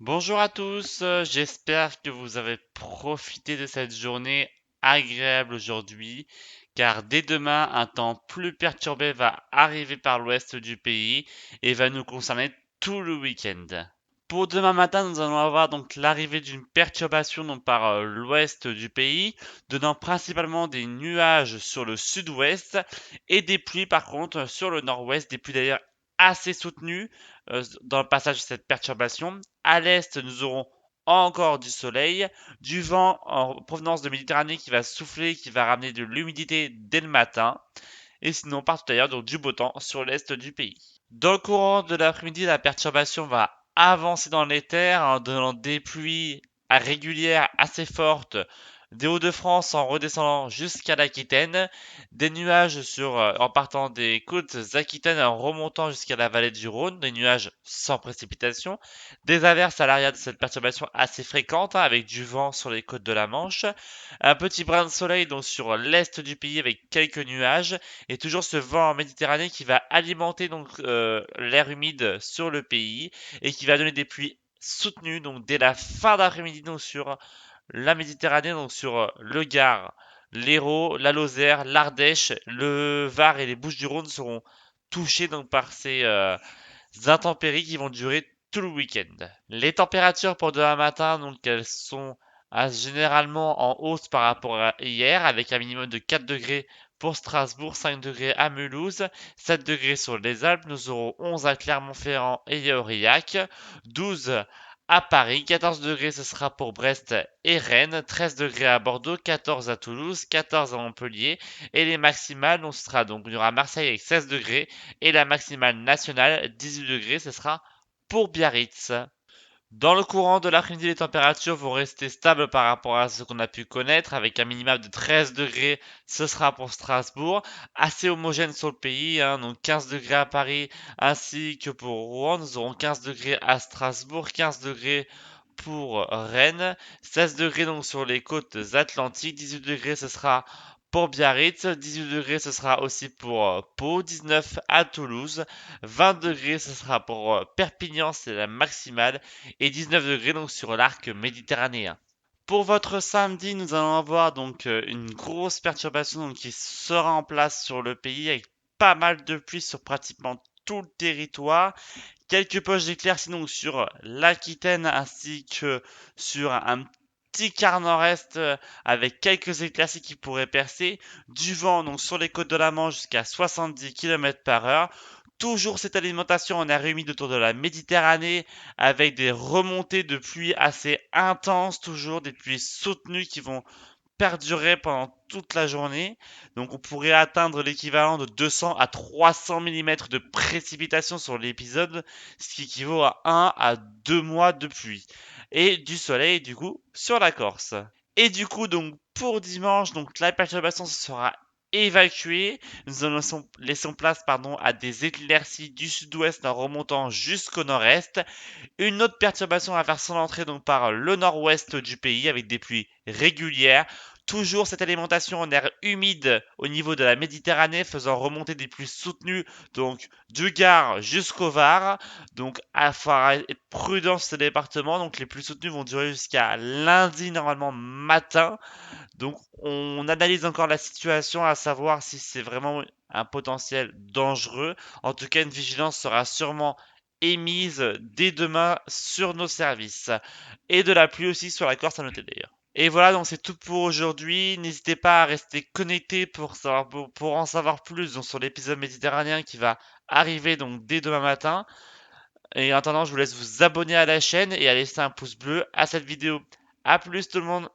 Bonjour à tous, j'espère que vous avez profité de cette journée agréable aujourd'hui, car dès demain, un temps plus perturbé va arriver par l'ouest du pays et va nous concerner tout le week-end. Pour demain matin, nous allons avoir donc l'arrivée d'une perturbation donc par l'ouest du pays, donnant principalement des nuages sur le sud-ouest et des pluies par contre sur le nord-ouest, des pluies d'ailleurs assez soutenues dans le passage de cette perturbation. À l'est, nous aurons encore du soleil, du vent en provenance de Méditerranée qui va souffler, qui va ramener de l'humidité dès le matin, et sinon partout ailleurs donc du beau temps sur l'est du pays. Dans le courant de l'après-midi, la perturbation va avancer dans les terres en donnant des pluies régulières assez fortes des Hauts-de-France en redescendant jusqu'à l'Aquitaine, des nuages en partant des côtes aquitaines en remontant jusqu'à la vallée du Rhône, des nuages sans précipitation, des averses à l'arrière de cette perturbation assez fréquentes avec du vent sur les côtes de la Manche, un petit brin de soleil donc sur l'est du pays avec quelques nuages et toujours ce vent en Méditerranée qui va alimenter donc l'air humide sur le pays et qui va donner des pluies soutenues donc dès la fin d'après-midi donc sur la Méditerranée, donc sur le Gard, l'Hérault, la Lozère, l'Ardèche, le Var et les Bouches-du-Rhône seront touchés donc par ces intempéries qui vont durer tout le week-end. Les températures pour demain matin, donc elles sont généralement en hausse par rapport à hier, avec un minimum de 4 degrés pour Strasbourg, 5 degrés à Mulhouse, 7 degrés sur les Alpes, nous aurons 11 à Clermont-Ferrand et à Aurillac, 12 à Paris, 14 degrés ce sera pour Brest et Rennes, 13 degrés à Bordeaux, 14 à Toulouse, 14 à Montpellier, et les maximales, on sera donc, il y aura Marseille avec 16 degrés, et la maximale nationale, 18 degrés, ce sera pour Biarritz. Dans le courant de l'après-midi, les températures vont rester stables par rapport à ce qu'on a pu connaître, avec un minimum de 13 degrés, ce sera pour Strasbourg, assez homogène sur le pays, hein, donc 15 degrés à Paris ainsi que pour Rouen, nous aurons 15 degrés à Strasbourg, 15 degrés pour Rennes, 16 degrés donc sur les côtes atlantiques, 18 degrés ce sera pour Biarritz, 18 degrés ce sera aussi pour Pau, 19 à Toulouse, 20 degrés ce sera pour Perpignan, c'est la maximale, et 19 degrés donc sur l'arc méditerranéen. Pour votre samedi, nous allons avoir donc une grosse perturbation donc, qui sera en place sur le pays avec pas mal de pluie sur pratiquement tout le territoire. Quelques poches d'éclaircies donc sur l'Aquitaine ainsi que sur un petit quart nord-est avec quelques éclaircies qui pourraient percer. Du vent donc sur les côtes de la Manche jusqu'à 70 km par heure. Toujours cette alimentation en air humide autour de la Méditerranée avec des remontées de pluie assez intenses, toujours des pluies soutenues qui vont perdurer pendant toute la journée. Donc on pourrait atteindre l'équivalent de 200 à 300 mm de précipitation sur l'épisode, ce qui équivaut à 1 à 2 mois de pluie. Et du soleil du coup sur la Corse. Et du coup donc pour dimanche, donc la perturbation sera évacuée. Nous en laissons place à des éclaircies du sud-ouest en remontant jusqu'au nord-est. Une autre perturbation va faire son entrée donc par le nord-ouest du pays avec des pluies régulières. Toujours cette alimentation en air humide au niveau de la Méditerranée faisant remonter des pluies soutenues donc du Gard jusqu'au Var. Donc à falloir être prudent sur ce département. Donc les pluies soutenues vont durer jusqu'à lundi normalement matin. Donc on analyse encore la situation à savoir si c'est vraiment un potentiel dangereux. En tout cas, une vigilance sera sûrement émise dès demain sur nos services. Et de la pluie aussi sur la Corse à noter d'ailleurs. Et voilà, donc c'est tout pour aujourd'hui. N'hésitez pas à rester connecté pour en savoir plus donc, sur l'épisode méditerranéen qui va arriver donc dès demain matin. Et en attendant, je vous laisse vous abonner à la chaîne et à laisser un pouce bleu à cette vidéo. A plus tout le monde!